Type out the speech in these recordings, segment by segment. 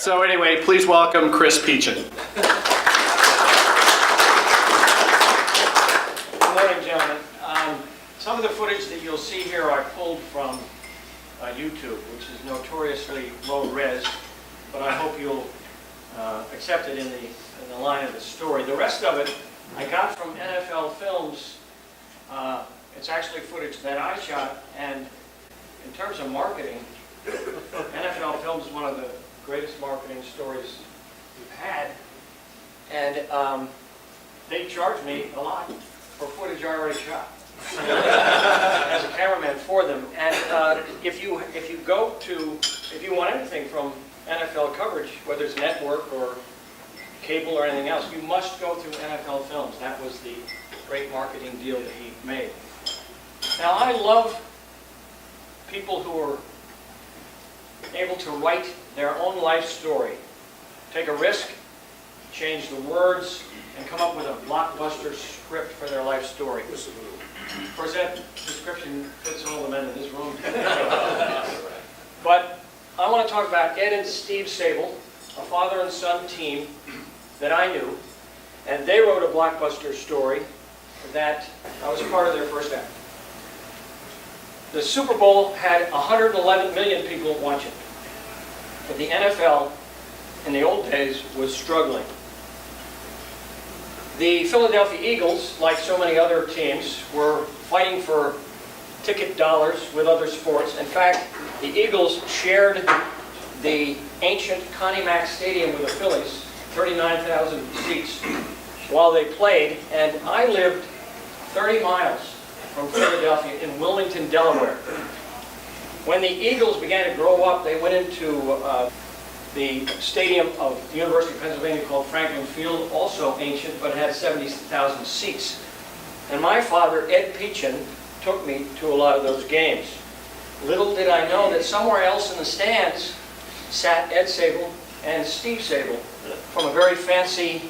So anyway, please welcome Chris Peachin. Good morning, gentlemen. Some of the footage that you'll see here I pulled from YouTube, which is notoriously low res, but I hope you'll accept it in the line of the story. The rest of it I got from NFL Films. It's actually footage that I shot, and in terms of marketing, NFL Films is one of the greatest marketing stories we've had, and they charged me a lot for footage I already shot as a cameraman for them. And if you want anything from NFL coverage, whether it's network or cable or anything else, you must go through NFL Films. That was the great marketing deal that he made. Now, I love people who are able to write their own life story, take a risk, change the words, and come up with a blockbuster script for their life story. Of course, that description fits all the men in this room. But I want to talk about Ed and Steve Sable, a father and son team that I knew, and they wrote a blockbuster story that I was a part of their first act. The Super Bowl had 111 million people watch it, but the NFL in the old days was struggling. The Philadelphia Eagles, like so many other teams, were fighting for ticket dollars with other sports. In fact, the Eagles shared the ancient Connie Mack Stadium with the Phillies, 39,000 seats, while they played, and I lived 30 miles from Philadelphia in Wilmington, Delaware. When the Eagles began to grow up, they went into the stadium of the University of Pennsylvania called Franklin Field, also ancient, but it had 70,000 seats. And my father, Ed Peachin, took me to a lot of those games. Little did I know that somewhere else in the stands sat Ed Sable and Steve Sable from a very fancy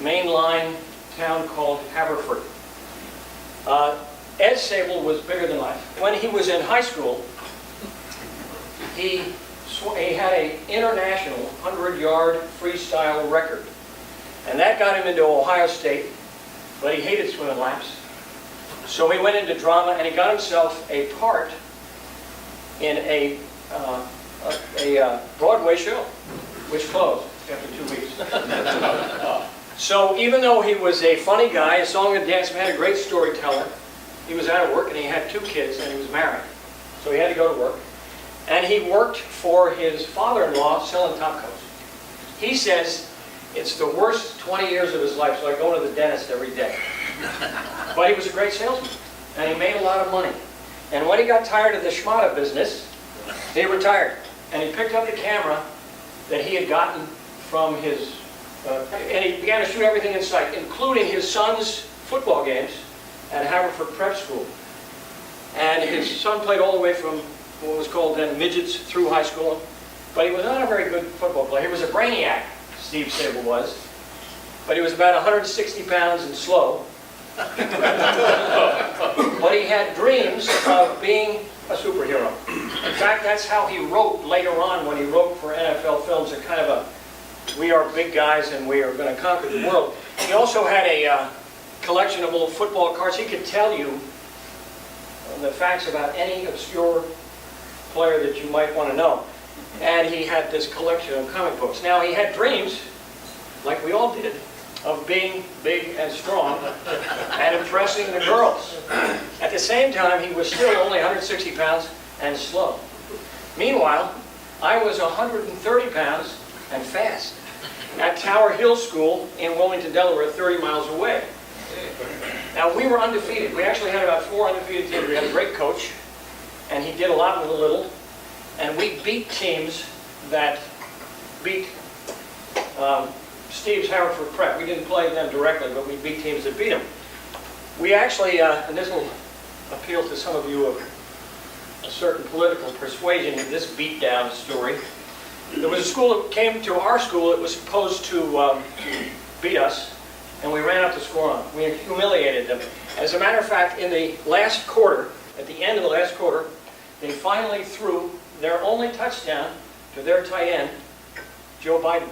mainline town called Haverford. Ed Sable was bigger than life. When he was in high school, he had an international 100-yard freestyle record. And that got him into Ohio State, but he hated swimming laps. So he went into drama, and he got himself a part in a Broadway show, which closed after 2 weeks. So even though he was a funny guy, a song and dance man, a great storyteller, he was out of work, and he had 2 kids, and he was married. So he had to go to work. And he worked for his father-in-law selling top coats. He says it's the worst 20 years of his life, so I go to the dentist every day. But he was a great salesman, and he made a lot of money. And when he got tired of the schmata business, he retired. And he picked up the camera that he had gotten from his, and he began to shoot everything in sight, including his son's football games at Haverford Prep School. And his son played all the way from what was called then midgets through high school, but he was not a very good football player. He was a brainiac, Steve Sable was, but he was about 160 pounds and slow. But he had dreams of being a superhero. In fact, that's how he wrote later on when he wrote for NFL Films, a kind of a, we are big guys and we are going to conquer the world. He also had a collection of little football cards. He could tell you the facts about any obscure player that you might want to know. And he had this collection of comic books. Now, he had dreams, like we all did, of being big and strong and impressing the girls. At the same time, he was still only 160 pounds and slow. Meanwhile, I was 130 pounds and fast at Tower Hill School in Wilmington, Delaware, 30 miles away. Now, we were undefeated. We actually had about 4 undefeated teams. We had a great coach, and he did a lot with a little, and we beat teams that beat Steve's Haverford Prep. We didn't play them directly, but we beat teams that beat them. We actually, and this will appeal to some of you of a certain political persuasion in this beatdown story. There was a school that came to our school that was supposed to beat us, and we ran up to score on them. We humiliated them. As a matter of fact, in the last quarter, at the end of the last quarter, they finally threw their only touchdown to their tight end, Joe Biden.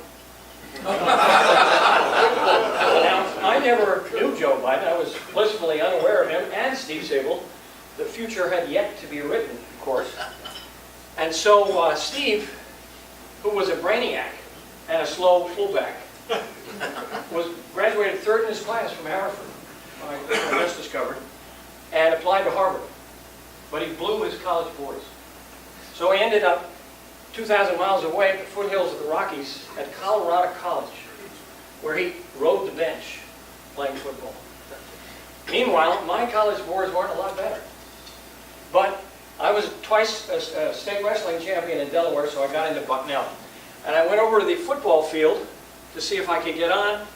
Now, I never knew Joe Biden. I was blissfully unaware of him and Steve Sabol. The future had yet to be written, of course. And so Steve, who was a brainiac and a slow fullback, was graduated third in his class from Harvard, I just discovered, and applied to Harvard. But he blew his college boards. So he ended up 2,000 miles away at the foothills of the Rockies at Colorado College, where he rode the bench playing football. Meanwhile, my college boards weren't a lot better. But I was twice a state wrestling champion in Delaware, so I got into Bucknell. And I went over to the football field to see if I could get on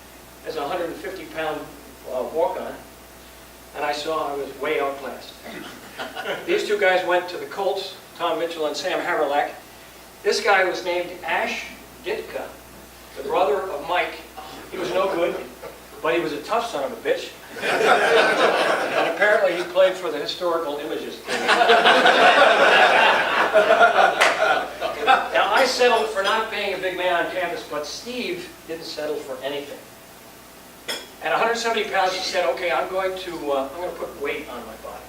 as a 150-pound walk-on, and I saw I was way outclassed. These two guys went to the Colts, Tom Mitchell and Sam Haverlack. This guy was named Ash Ditka, the brother of Mike. He was no good, but he was a tough son of a bitch. And apparently he played for the Historical Images team. Now, I settled for not being a big man on campus, but Steve didn't settle for anything. At 170 pounds, he said, okay, I'm going to put weight on my body.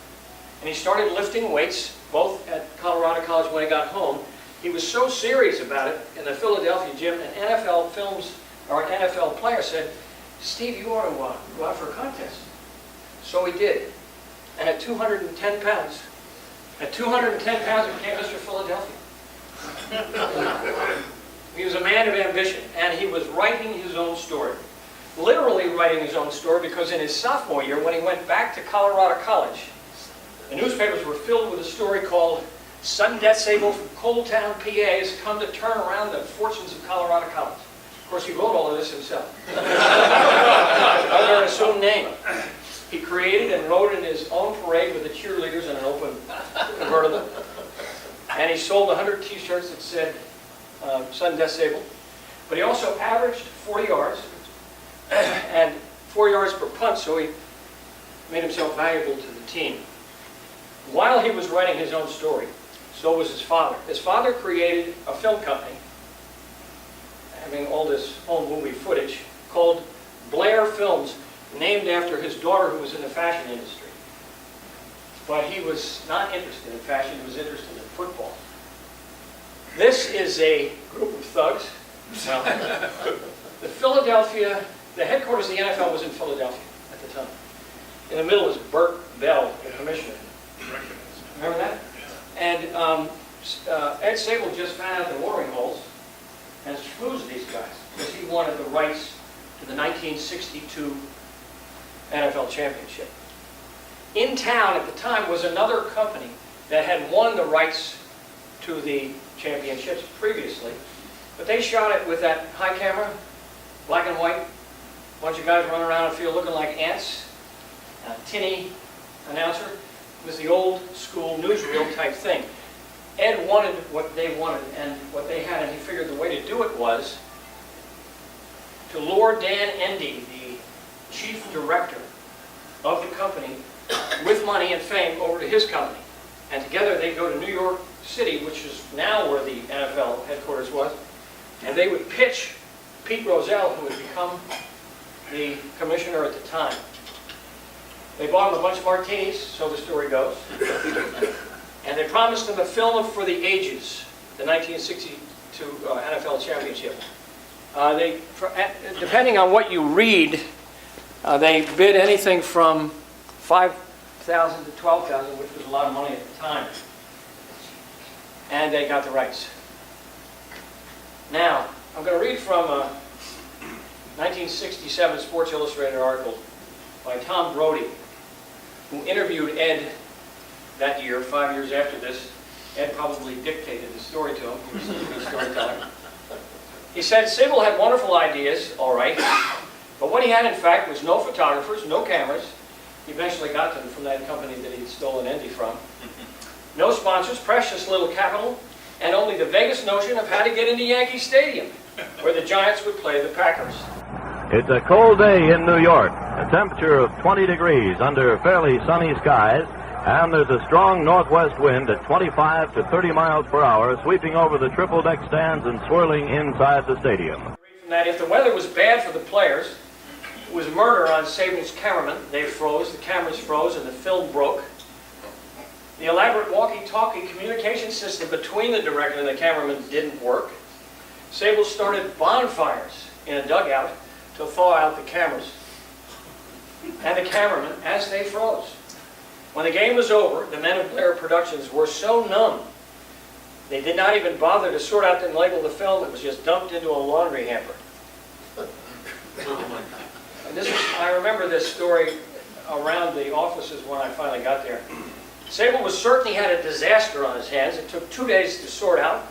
And he started lifting weights, both at Colorado College when he got home. He was so serious about it in the Philadelphia gym, an NFL player said, Steve, you ought to go out for a contest. So he did. And at 210 pounds, he became Mr. Philadelphia. He was a man of ambition, and he was writing his own story. Literally writing his own story, because in his sophomore year, when he went back to Colorado College, the newspapers were filled with a story called "Sudden Death Sabol from Coal Town, PA has come to turn around the fortunes of Colorado College." Of course, he wrote all of this himself. Under an assumed name. He created and rode in his own parade with the cheerleaders in an open convertible. And he sold 100 t-shirts that said Sudden Death Sabol. But he also averaged 40 yards and 4 yards per punt, so he made himself valuable to the team. While he was writing his own story, so was his father. His father created a film company, having all this home movie footage, called Blair Films, named after his daughter who was in the fashion industry. But he was not interested in fashion, he was interested in football. This is a group of thugs. Well, the headquarters of the NFL was in Philadelphia at the time. In the middle was Burt Bell, the commissioner. Remember that? And Ed Sabol just found out the watering holes and schmoozed these guys because he wanted the rights to the 1962 NFL championship. In town at the time was another company that had won the rights to the championships previously, but they shot it with that high camera, black and white, bunch of guys running around the field looking like ants, a tinny announcer. It was the old school newsreel type thing. Ed wanted what they wanted and what they had, and he figured the way to do it was to lure Dan Endy, the chief director of the company, with money and fame over to his company. And together they go to New York City, which is now where the NFL headquarters was, and they would pitch Pete Rozelle, who had become the commissioner at the time. They bought him a bunch of martinis, so the story goes, and they promised him a film for the ages, the 1962 NFL championship. Depending on what you read, they bid anything from $5,000 to $12,000, which was a lot of money at the time. And they got the rights. Now, I'm going to read from a 1967 Sports Illustrated article by Tom Brody, who interviewed Ed that year, 5 years after this. Ed probably dictated the story to him. He was a good storyteller. He said, Sabol had wonderful ideas, all right, but what he had, in fact, was no photographers, no cameras. He eventually got them from that company that he'd stolen Endy from. No sponsors, precious little capital, and only the vaguest notion of how to get into Yankee Stadium, where the Giants would play the Packers. It's a cold day in New York, a temperature of 20 degrees under fairly sunny skies, And there's a strong northwest wind at 25 to 30 miles per hour sweeping over the triple-deck stands and swirling inside the stadium. From that, if the weather was bad for the players, it was murder on Sable's cameramen. They froze, the cameras froze, and the film broke. The elaborate walkie-talkie communication system between the director and the cameraman didn't work. Sable started bonfires in a dugout to thaw out the cameras and the cameramen as they froze. When the game was over, the men of Blair Productions were so numb, they did not even bother to sort out and label the film. It was just dumped into a laundry hamper. And I remember this story around the offices when I finally got there. Sable was certain he had a disaster on his hands. It took 2 days to sort out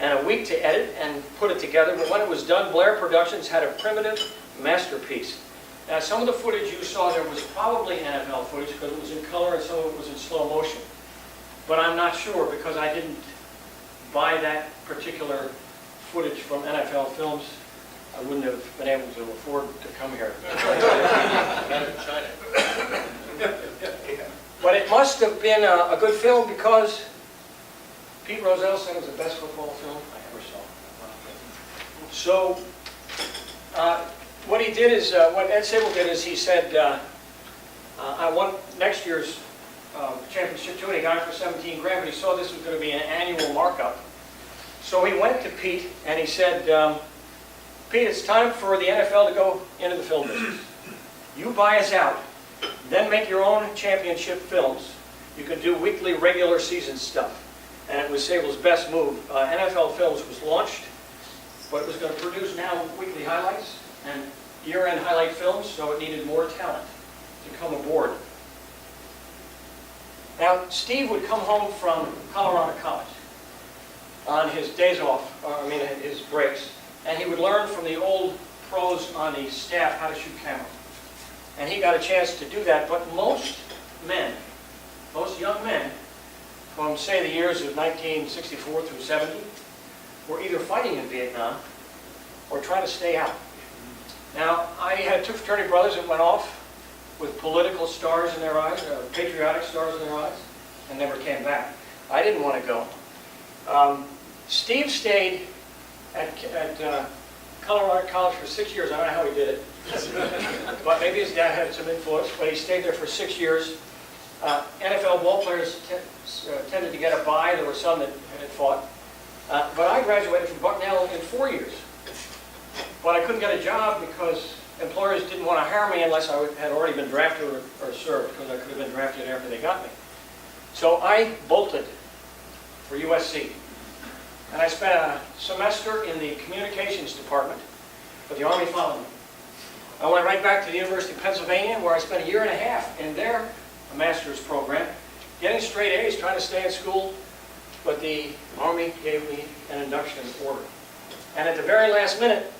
and a week to edit and put it together. But when it was done, Blair Productions had a primitive masterpiece. Now, some of the footage you saw there was probably NFL footage because it was in color and some of it was in slow motion. But I'm not sure because I didn't buy that particular footage from NFL Films. I wouldn't have been able to afford to come here. But it must have been a good film because Pete Rozelle said it was the best football film I ever saw. So what he did is, what Ed Sable did is he said, I want next year's championship too, and he got it for 17 grand, but he saw this was going to be an annual markup. So he went to Pete and he said, Pete, it's time for the NFL to go into the film business. You buy us out, then make your own championship films. You can do weekly, regular season stuff. And it was Sable's best move. NFL Films was launched, but it was going to produce now weekly highlights and year-end highlight films, so it needed more talent to come aboard. Now, Steve would come home from Colorado College on his days off, his breaks, and he would learn from the old pros on the staff how to shoot camera. And he got a chance to do that, but most young men, from say the years of 1964 through 70, were either fighting in Vietnam or trying to stay out. Now, I had two fraternity brothers that went off with political stars in their eyes, patriotic stars in their eyes, and never came back. I didn't want to go. Steve stayed at Colorado College for 6 years. I don't know how he did it. But maybe his dad had some influence, but he stayed there for 6 years. NFL ball players tended to get a bye. There were some that had fought. But I graduated from Bucknell in 4 years. But I couldn't get a job because employers didn't want to hire me unless I had already been drafted or served, because I could have been drafted after they got me. So I bolted for USC. And I spent a semester in the communications department, but the Army followed me. I went right back to the University of Pennsylvania, where I spent a year and a half in their master's program, getting straight A's, trying to stay in school, but the Army gave me an induction order. And at the very last minute,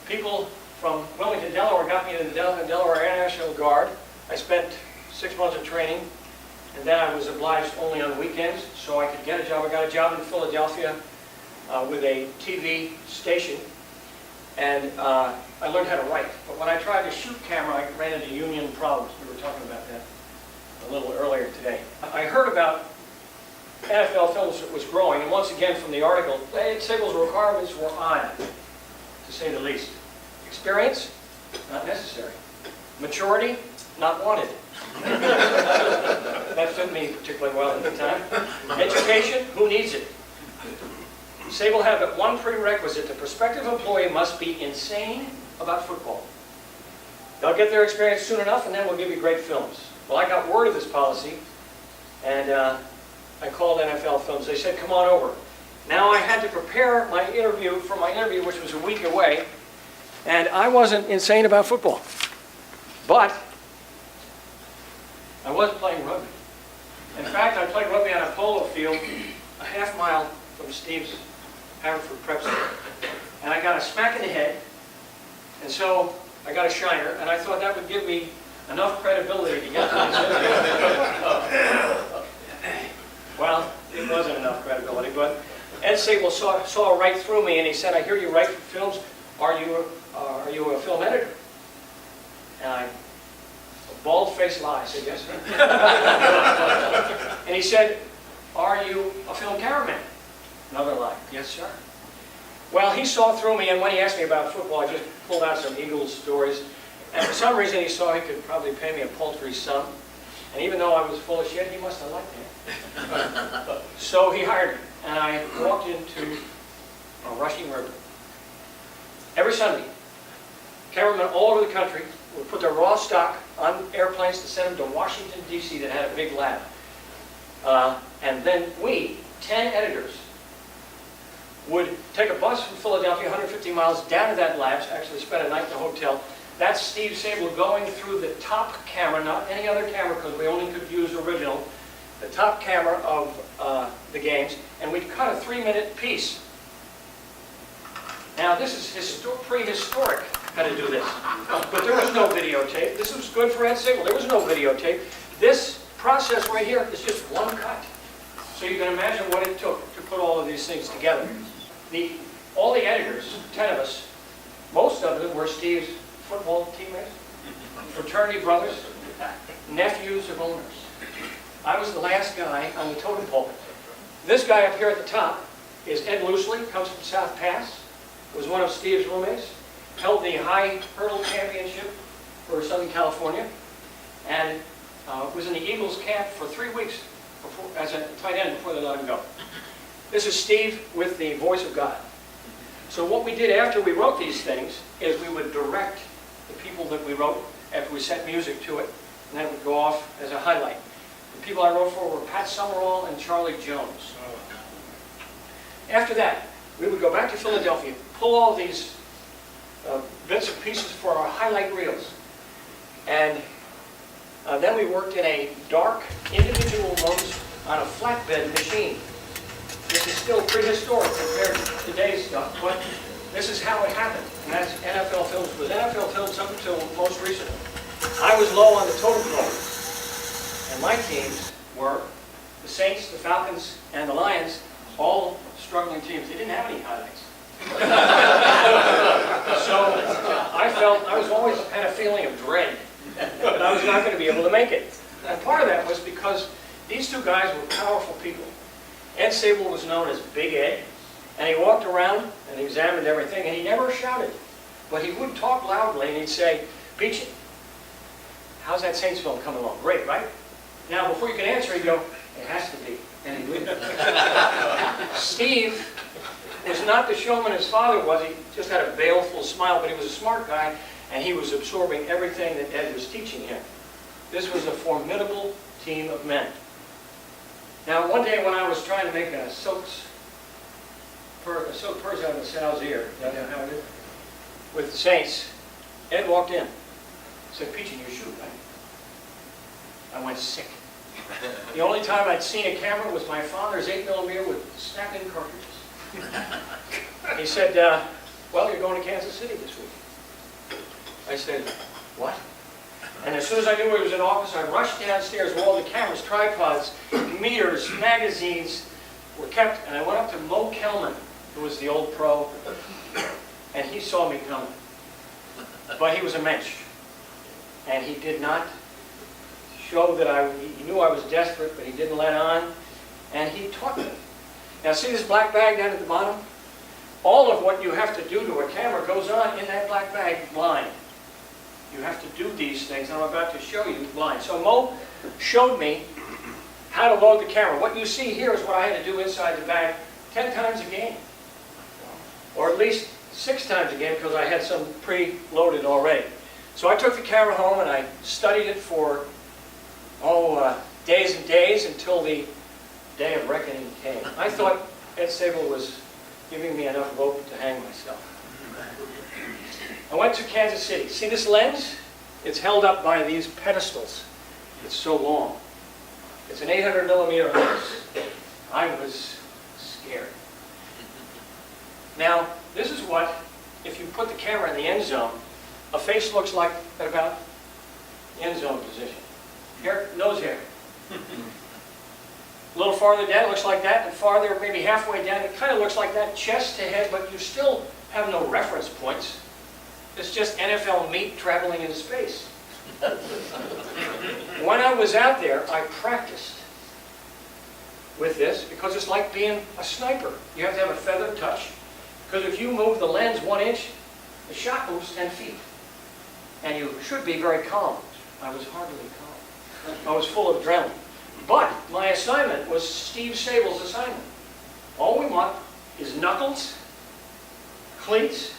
people from Wilmington, Delaware got me into the Delaware Air National Guard. I spent 6 months of training, and then I was obliged only on weekends so I could get a job. I got a job in Philadelphia with a TV station, and I learned how to write. But when I tried to shoot camera, I ran into union problems. We were talking about that a little earlier today. I heard about NFL Films that was growing, and once again from the article, Ed Sable's requirements were odd, to say the least. Experience? Not necessary. Maturity? Not wanted. That fit me particularly well at the time. Education? Who needs it? Sable had but one prerequisite. The prospective employee must be insane about football. They'll get their experience soon enough, and then we'll give you great films. Well, I got word of this policy, and I called NFL Films. They said, come on over. Now I had to prepare my interview, which was a week away, and I wasn't insane about football. But I was playing rugby. In fact, I played rugby on a polo field a half mile from Steve's Haverford Prep Center. And I got a smack in the head, and so I got a shiner, and I thought that would give me enough credibility to get to this interview. Well, it wasn't enough credibility, but Ed Sable saw right through me, and he said, I hear you write films. Are you a film editor? And I A bald-faced lie. I said, yes, sir. And he said, are you a film cameraman? Another lie. Yes, sir. Well, he saw through me, and when he asked me about football, I just pulled out some Eagles stories. And for some reason, he saw he could probably pay me a paltry sum. And even though I was full of shit, he must have liked me. So he hired me, and I walked into a rushing river. Every Sunday, cameramen all over the country would put their raw stock on airplanes to send them to Washington, D.C. that had a big lab. And then we, 10 editors, would take a bus from Philadelphia, 150 miles, down to that lab, actually spent a night in the hotel. That's Steve Sable going through the top camera, not any other camera, because we only could use original, the top camera of the games, and we'd cut a 3-minute piece. Now, this is prehistoric, how to do this. But there was no videotape. This was good for Ed Sable. There was no videotape. This process right here is just one cut. So you can imagine what it took to put all of these things together. All the editors, 10 of us, most of them were Steve's football teammates, fraternity brothers, nephews of owners. I was the last guy on the totem pole. This guy up here at the top is Ed Loosley, comes from South Pass, was one of Steve's roommates, held the high hurdle championship for Southern California, and was in the Eagles camp for 3 weeks as a tight end before they let him go. This is Steve with the voice of God. So what we did after we wrote these things is we would direct the people that we wrote after we set music to it, and that would go off as a highlight. The people I wrote for were Pat Summerall and Charlie Jones. After that, we would go back to Philadelphia, pull all these bits and pieces for our highlight reels. And then we worked in a dark, individual modes on a flatbed machine. This is still prehistoric compared to today's stuff, but this is how it happened. And that's NFL Films. It was NFL Films up until most recently. I was low on the totem pole. And my teams were the Saints, the Falcons, and the Lions, all struggling teams. They didn't have any highlights. So I felt, I was always had a feeling of dread that I was not going to be able to make it. And part of that was because these two guys were powerful people. Ed Sable was known as Big Ed, and he walked around and examined everything, and he never shouted. But he would talk loudly, and he'd say, "Peachy, how's that Saints film coming along? Great, right?" Now, before you can answer, he'd go, "It has to be." And he would. Steve was not the showman his father was. He just had a baleful smile, but he was a smart guy, and he was absorbing everything that Ed was teaching him. This was a formidable team of men. Now, one day when I was trying to make a silk purse out of a sow's ear, with the Saints, Ed walked in. Said, "Peachy, you shoot, right?" I went sick. The only time I'd seen a camera was my father's 8mm with snap-in cartridges. He said, "Well, you're going to Kansas City this week." I said, "What?" And as soon as I knew he was in office, I rushed downstairs where all the cameras, tripods, meters, magazines were kept, and I went up to Mo Kelman, who was the old pro, and he saw me coming. But he was a mensch, and he did not show that he knew I was desperate, but he didn't let on, and he taught me. Now see this black bag down at the bottom? All of what you have to do to a camera goes on in that black bag blind. You have to do these things, and I'm about to show you blind. So Mo showed me how to load the camera. What you see here is what I had to do inside the bag 10 times a game. Or at least 6 times a game, because I had some pre-loaded already. So I took the camera home and I studied it for, days and days until the day of reckoning came. I thought Ed Sable was giving me enough rope to hang myself. I went to Kansas City. See this lens? It's held up by these pedestals. It's so long. It's an 800mm lens. I was scared. Now, this is what, if you put the camera in the end zone, a face looks like at about the end zone position. Here, nose hair. A little farther down, it looks like that, and farther, maybe halfway down, it kind of looks like that, chest to head, but you still have no reference points. It's just NFL meat traveling in space. When I was out there, I practiced with this because it's like being a sniper. You have to have a feathered touch, because if you move the lens 1 inch, the shot moves 10 feet. And you should be very calm. I was hardly calm. I was full of adrenaline. But my assignment was Steve Sable's assignment. All we want is knuckles, cleats,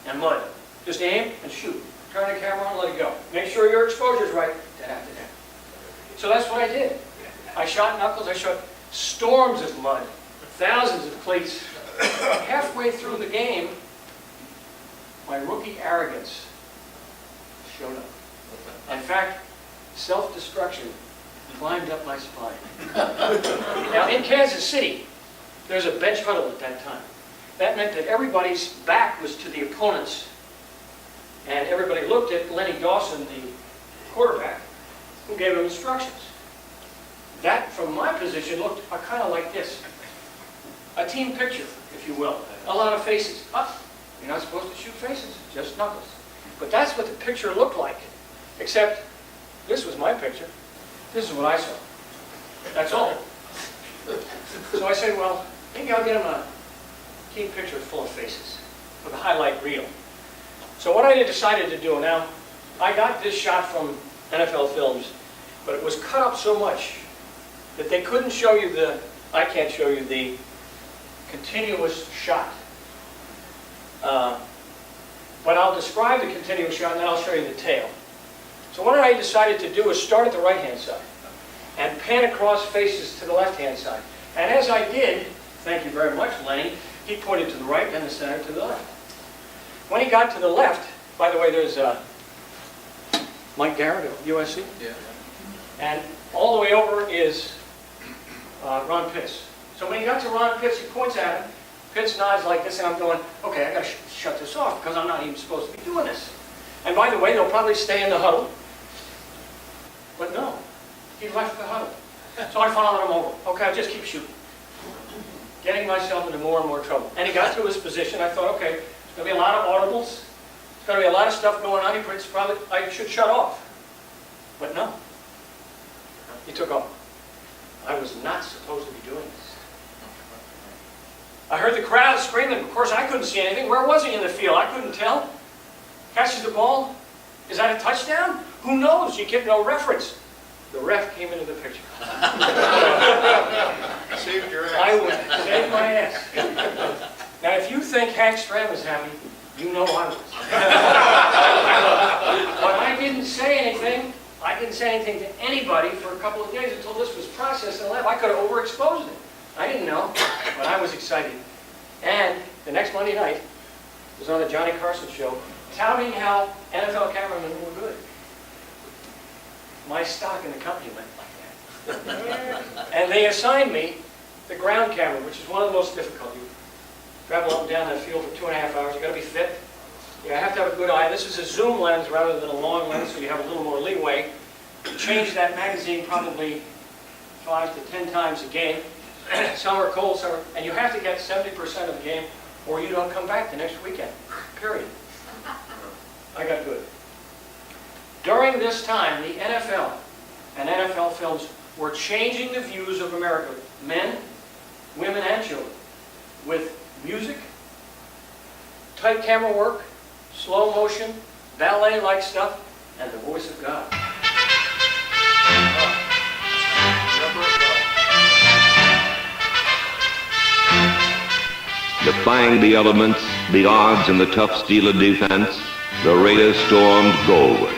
and mud. Just aim and shoot. Turn the camera on and let it go. Make sure your exposure's right. Da-da-da-da. So that's what I did. I shot knuckles, I shot storms of mud, thousands of cleats. Halfway through the game, my rookie arrogance showed up. In fact, self-destruction climbed up my spine. Now, in Kansas City, there's a bench huddle at that time. That meant that everybody's back was to the opponents, and everybody looked at Lenny Dawson, the quarterback, who gave him instructions. That, from my position, looked kind of like this. A team picture, if you will. A lot of faces. You're not supposed to shoot faces, just knuckles. But that's what the picture looked like. Except, this was my picture. This is what I saw. That's all. So I said, well, maybe I'll get him a team picture full of faces for the highlight reel. So what I decided to do, now, I got this shot from NFL Films, but it was cut up so much that they couldn't show you I can't show you the continuous shot. But I'll describe the continuous shot and then I'll show you the tail. So what I decided to do is start at the right-hand side and pan across faces to the left-hand side. And as I did, thank you very much, Lenny, he pointed to the right and the center to the left. When he got to the left, by the way, there's Mike Garrett of USC. Yeah. And all the way over is Ron Pitts. So when he got to Ron Pitts, he points at him. Pitts nods like this, and I'm going, okay, I got to shut this off because I'm not even supposed to be doing this. And by the way, they'll probably stay in the huddle. But no, he left the huddle. So I followed him over. Okay, I'll just keep shooting. Getting myself into more and more trouble. And he got to his position. I thought, okay, there's going to be a lot of audibles. There's going to be a lot of stuff going on. I should shut off. But no. He took off. I was not supposed to be doing this. I heard the crowd screaming. Of course, I couldn't see anything. Where was he in the field? I couldn't tell. Catches the ball. Is that a touchdown? Who knows? You get no reference. The ref came into the picture. Saved your ass. I would save my ass. Now, if you think Hank Stram was happy, you know I was. But I didn't say anything. I didn't say anything to anybody for a couple of days until this was processed in the lab. I could have overexposed it. I didn't know, but I was excited. And the next Monday night was on the Johnny Carson show, touting how NFL cameramen were good. My stock in the company went like that. And they assigned me the ground camera, which is one of the most difficult. You travel up and down that field for 2.5 hours. You've got to be fit. You have to have a good eye. This is a zoom lens rather than a long lens, so you have a little more leeway. You change that magazine probably 5 to 10 times a game. Summer, cold summer, and you have to get 70% of the game or you don't come back the next weekend, period. I got good. During this time, the NFL and NFL Films were changing the views of America, men, women, and children, with music, tight camera work, slow motion, ballet-like stuff, and the voice of God. Defying the elements, the odds, and the tough steel of defense, the Raiders stormed goalward.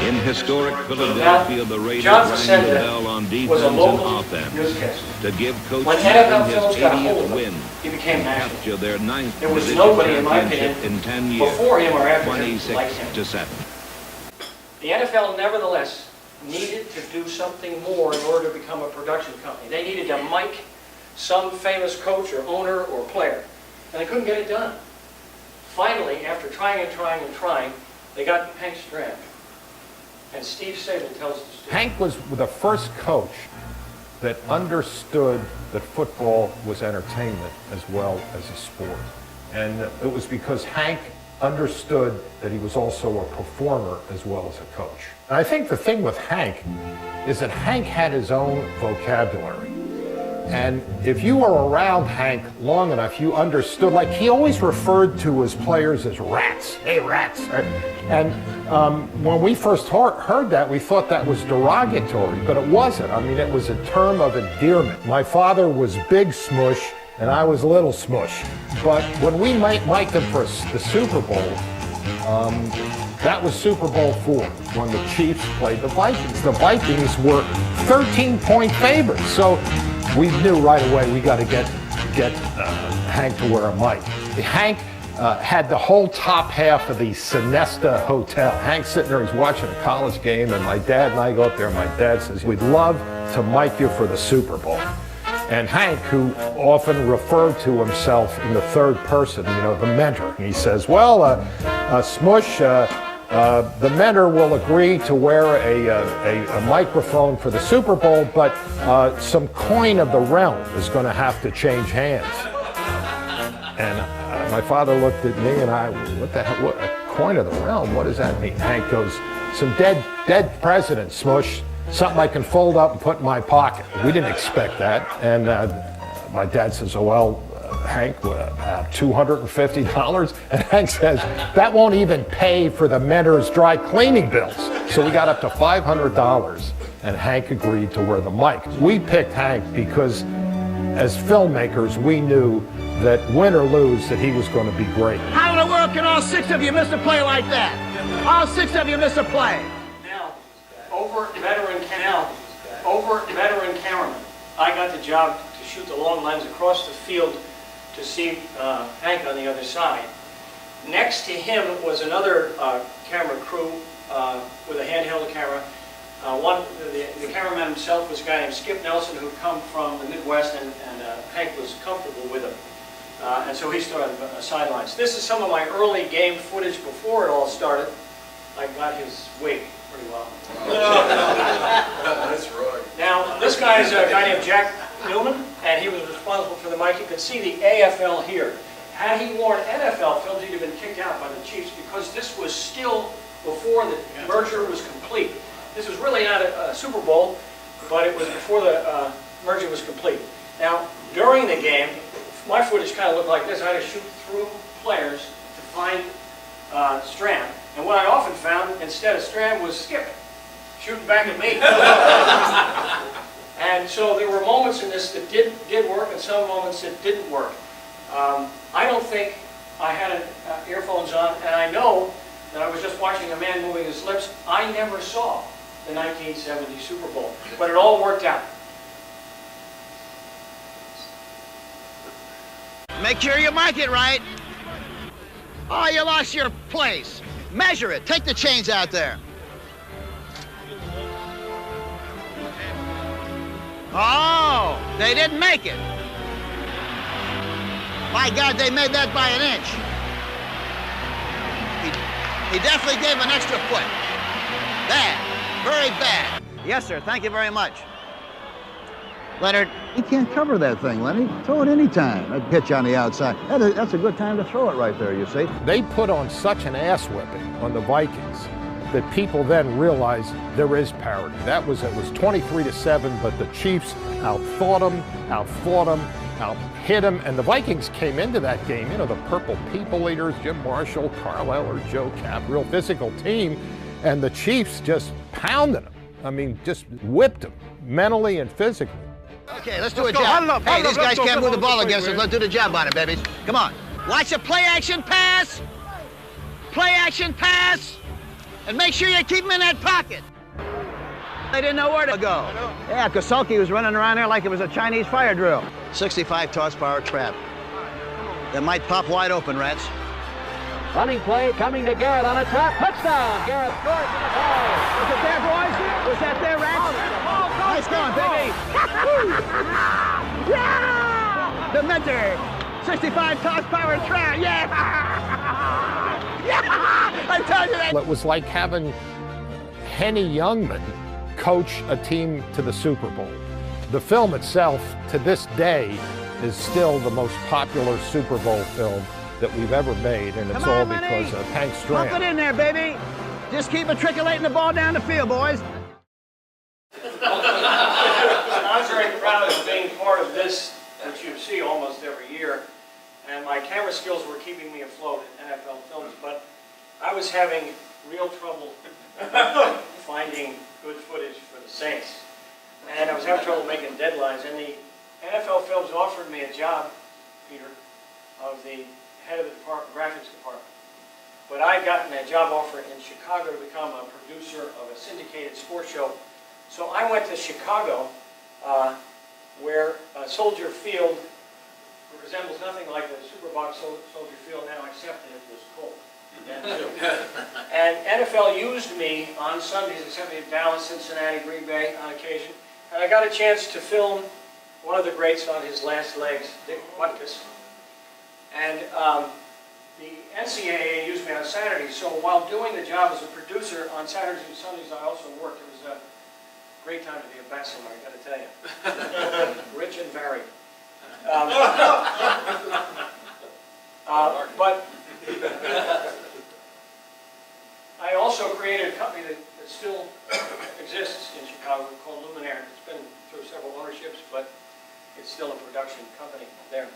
In historic Philadelphia, the Raiders rang the bell on defense and offense to give Coach Sutton his 80th win He became and national. capture their 9th There was division nobody, in my championship opinion, in 10 years, before him or after him like him. 26-7. The NFL, nevertheless, needed to do something more in order to become a production company. They needed to mic some famous coach or owner or player, and they couldn't get it done. Finally, after trying and trying and trying, they got Hank Stram. And Steve Sable tells the story. Hank was the first coach that understood that football was entertainment as well as a sport. And it was because Hank understood that he was also a performer as well as a coach. And I think the thing with Hank is that Hank had his own vocabulary. And if you were around Hank long enough, you understood, like he always referred to his players as rats. Hey, rats. And when we first heard that, we thought that was derogatory, but it wasn't. I mean, it was a term of endearment. My father was Big Smush, and I was Little Smush. But when we mic'd him for the Super Bowl, that was Super Bowl IV, when the Chiefs played the Vikings. The Vikings were 13-point favorites, so we knew right away we got to get Hank to wear a mic. Hank had the whole top half of the Sonesta Hotel. Hank's sitting there, he's watching a college game, and my dad and I go up there, and my dad says, "We'd love to mic you for the Super Bowl." And Hank, who often referred to himself in the third person, you know, the mentor, he says, "Well, Smush, the mentor will agree to wear a microphone for the Super Bowl, but some coin of the realm is going to have to change hands." And my father looked at me and what the hell, what, a coin of the realm? What does that mean? Hank goes, "Some dead president, Smush. Something I can fold up and put in my pocket." We didn't expect that. And my dad says, "Oh, well, Hank, $250? And Hank says, "That won't even pay for the mentor's dry cleaning bills." So we got up to $500, and Hank agreed to wear the mic. We picked Hank because as filmmakers, we knew that win or lose, that he was going to be great. How in the world can all six of you miss a play like that? All six of you miss a play. Now, over veteran cameraman, I got the job to shoot the long lens across the field to see Hank on the other side. Next to him was another camera crew with a handheld camera. The cameraman himself was a guy named Skip Nelson, who'd come from the Midwest, and Hank was comfortable with him. And so he stood on the sidelines. This is some of my early game footage before it all started. I got his wig pretty well. That's right. Now, this guy is a guy named Jack Newman, and he was responsible for the mic. You can see the AFL here. Had he worn NFL films, he'd have been kicked out by the Chiefs, because this was still before the merger was complete. This was really not a Super Bowl, but it was before the merger was complete. Now, during the game, my footage kind of looked like this. I had to shoot through players to find Stram. And what I often found, instead of Stram, was Skip shooting back at me. And so there were moments in this that did work, and some moments that didn't work. I don't think I had earphones on, and I know that I was just watching a man moving his lips. I never saw the 1970 Super Bowl, but it all worked out. Make sure you mic it right. Oh, you lost your place. Measure it. Take the chains out there. Oh, they didn't make it. My God, they made that by an inch. He definitely gave an extra foot. Bad. Very bad. Yes, sir. Thank you very much. Leonard, he can't cover that thing, Lenny. Throw it any time. That pitch on the outside. That's a good time to throw it right there, you see. They put on such an ass whipping on the Vikings that people then realized there is parity. It was 23-7, but the Chiefs outthought them, out-hit them, and the Vikings came into that game, you know, the Purple People Eaters, Jim Marshall, Carl Eller, Joe Cap, real physical team, and the Chiefs just pounded them. I mean, just whipped them, mentally and physically. Okay, let's do a job. Hey, these guys can't move the ball against us. Let's do the job on it, babies. Come on. Watch a play-action pass. Play-action pass. And make sure you keep them in that pocket. They didn't know where to go. Yeah, Kosulki was running around there like it was a Chinese fire drill. 65 toss power trap. That might pop wide open, Rats. Running play coming to Garrett on a trap. Touchdown! Garrett scores for the ball. Was it there, boys? Was that there, Rats? Nice going, baby. Yeah! The mentor. 65 toss power trap. Yeah! Yeah! I tell you that. It was like having Henny Youngman coach a team to the Super Bowl. The film itself, to this day, is still the most popular Super Bowl film that we've ever made, and it's Come all on, Lenny. because of Hank Pump it Strand. in there, baby. Just keep matriculating the ball down the field, boys. I was very proud of being part of this, which you see almost every year, and my camera skills were keeping me afloat in NFL films, but I was having real trouble finding good footage for the Saints, and I was having trouble making deadlines, and the NFL Films offered me a job, Peter, of the head of the graphics department. But I had gotten a job offer in Chicago to become a producer of a syndicated sports show. So I went to Chicago, where Soldier Field resembles nothing like the Superbox Soldier Field now, except that it was cold. And NFL used me on Sundays, except in Dallas, Cincinnati, Green Bay on occasion. And I got a chance to film one of the greats on his last legs, Dick Butkus. And the NCAA used me on Saturdays, so while doing the job as a producer on Saturdays and Sundays, I also worked. It was a great time to be a bachelor, I got to tell you. Rich and varied. But I also created a company that still exists in Chicago called Luminaire. It's been through several ownerships, but it's still a production company there.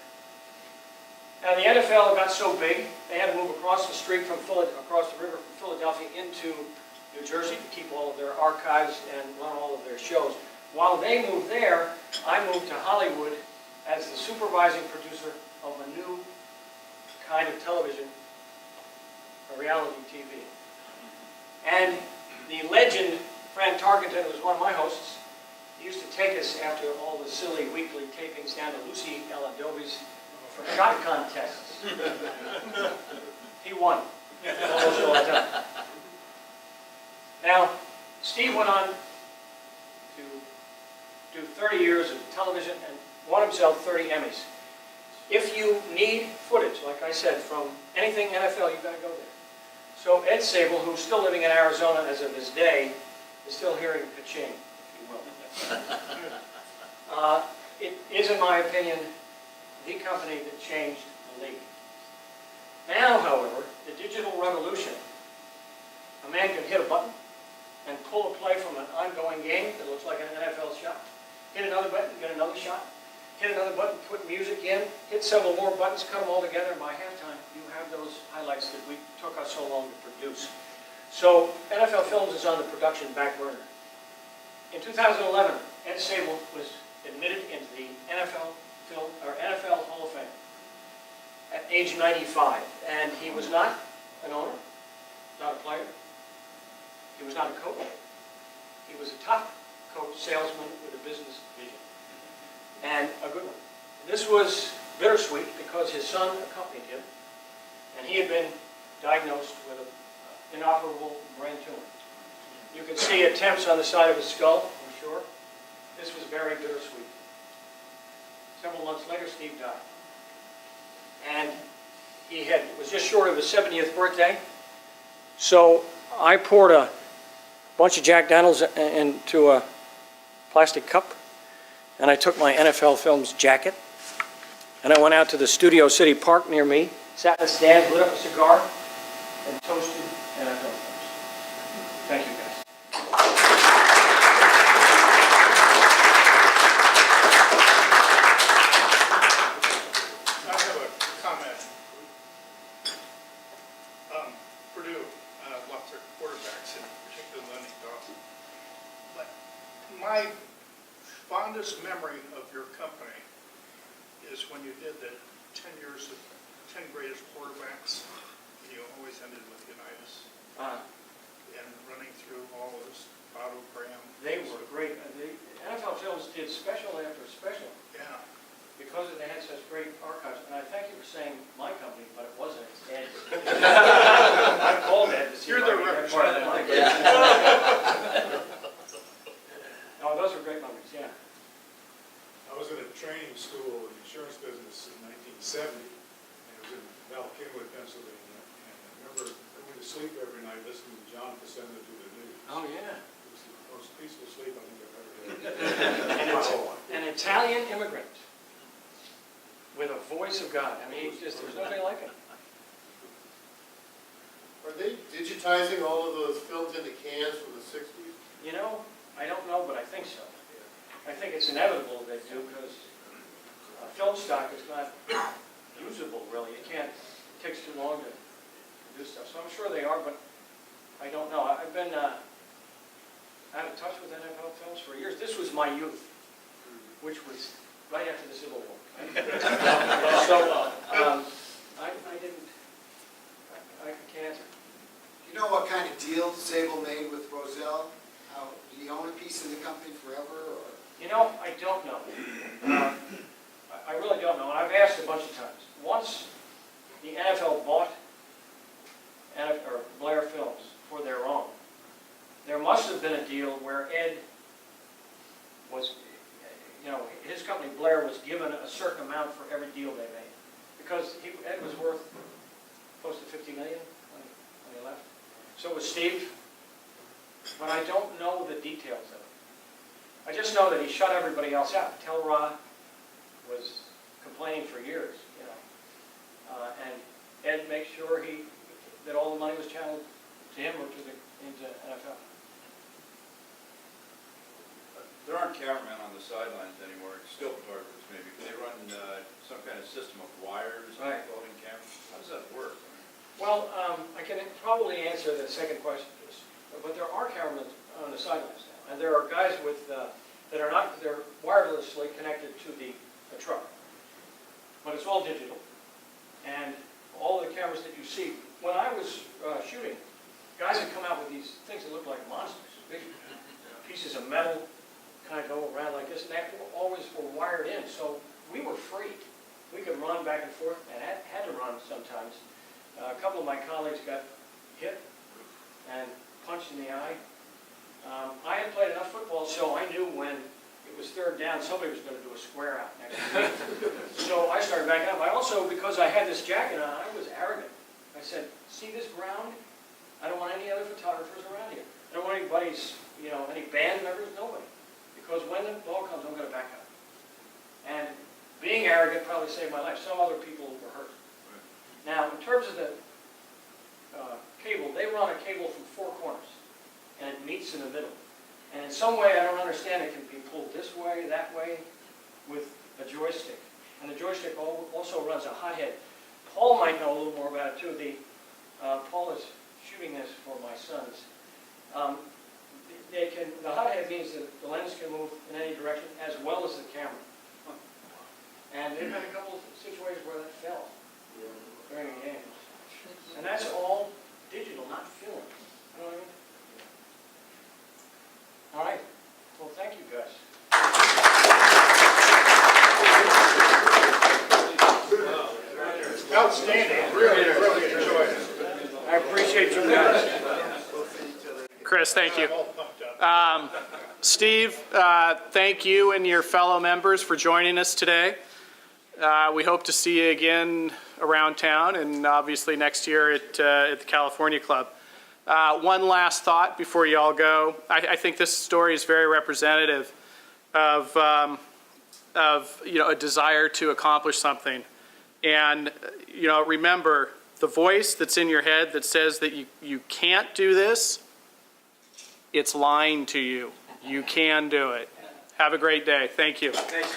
And the NFL got so big, they had to move across the street across the river from Philadelphia into New Jersey to keep all of their archives and run all of their shows. While they moved there, I moved to Hollywood as the supervising producer of a new kind of television, a reality TV. And the legend, Fran Tarkenton, who was one of my hosts, he used to take us after all the silly weekly tapings down to Lucy L. Adobe's for shot contests. He won almost all the time. Now, Steve went on to do 30 years of television and won himself 30 Emmys. If you need footage, like I said, from anything NFL, you've got to go there. So Ed Sable, who's still living in Arizona as of this day, is still hearing ka-ching, if you will. It is, in my opinion, the company that changed the league. Now, however, the digital revolution, a man can hit a button and pull a play from an ongoing game that looks like an NFL shot, hit another button, get another shot, hit another button, put music in, hit several more buttons, cut them all together, and by halftime, you have those highlights that took us so long to produce. So NFL Films is on the production back burner. In 2011, Ed Sable was admitted into the NFL Hall of Fame at age 95, and he was not an owner, not a player, he was not a coach, he was a top coach salesman with a business vision, and a good one. This was bittersweet because his son accompanied him, and he had been diagnosed with an inoperable brain tumor. You can see attempts on the side of his skull, I'm sure. This was very bittersweet. Several months later, Steve died. And he was just short of his 70th birthday. So I poured a bunch of Jack Daniels into a plastic cup, and I took my NFL Films jacket, and I went out to the Studio City Park near me, sat in a stand, lit up a cigar, and toasted NFL Films. Thank you, guys. My fondest memory of your company is when you did the 10 years of 10 greatest quarterbacks, and you always ended with Unitas. And running through all those Otto Graham. They were great. The NFL Films did special after special. Yeah. Because they had such great archives. And I thank you for saying my company, but it wasn't. It's Ed's. I called Ed to see You're if the I could get part of that. No, those were great memories, yeah. I was in a training school in the insurance business in 1970, and it was in Valkenwood, Pennsylvania. And I remember going to sleep every night listening to John Facenda do the news. Oh, yeah. It was the most peaceful sleep I think I've ever had. And it's an Italian immigrant with a voice of God. I mean, there's nobody like him. Are they digitizing all of those films into cans from the 60s? You know, I don't know, but I think so. I think it's inevitable they do, because film stock is not usable, really. It takes too long to do stuff. So I'm sure they are, but I don't know. I've been out of touch with NFL films for years. This was my youth, which was right after the Civil War. So I can't answer. Do you know what kind of deal Zabel made with Roselle? How, did he own a piece of the company forever? Or? You know, I don't know. I really don't know, and I've asked a bunch of times. Once the NFL bought Blair Films for their own, there must have been a deal where Ed was, you know, his company Blair was given a certain amount for every deal they made, because Ed was worth close to $50 million when he left. So was Steve, but I don't know the details of it. I just know that he shut everybody else out. Telra was complaining for years, you know, and Ed makes sure that all the money was channeled to him or into NFL. There aren't cameramen on the sidelines anymore, still photographers maybe. They run some kind of system of wires and floating cameras. How does that work? Well, I can probably answer the second question, but there are cameramen on the sidelines now, and there are guys with they're wirelessly connected to the truck, but it's all digital, and all the cameras that you see. When I was shooting, guys would come out with these things that look like monsters, big pieces of metal, kind of go around like this, and they always were wired in, so we were free. We could run back and forth, and had to run sometimes. A couple of my colleagues got hit and punched in the eye. I had played enough football, so I knew when it was third down, somebody was going to do a square out next to me. So I started backing up. I also, because I had this jacket on, I was arrogant. I said, see this ground? I don't want any other photographers around here. I don't want anybody's, you know, any band members, nobody. Because when the ball comes, I'm going to back up. And being arrogant probably saved my life. Some other people were hurt. Now, in terms of the cable, they run a cable from 4 corners, and it meets in the middle. And in some way, I don't understand, it can be pulled this way, that way, with a joystick. And the joystick also runs a hothead. Paul might know a little more about it, too. Paul is shooting this for my sons. The hothead means that the lens can move in any direction, as well as the camera. And there have been a couple of situations where that fell during a game. And that's all digital, not film. You know what I mean? All right. Well, thank you, guys. Outstanding. Really, really enjoyed it. I appreciate you guys. Chris, thank you. Steve, thank you and your fellow members for joining us today. We hope to see you again around town, and obviously next year at the California Club. One last thought before you all go. I think this story is very representative of a desire to accomplish something. And remember, the voice that's in your head that says that you can't do this, it's lying to you. You can do it. Have a great day. Thank you. Thanks.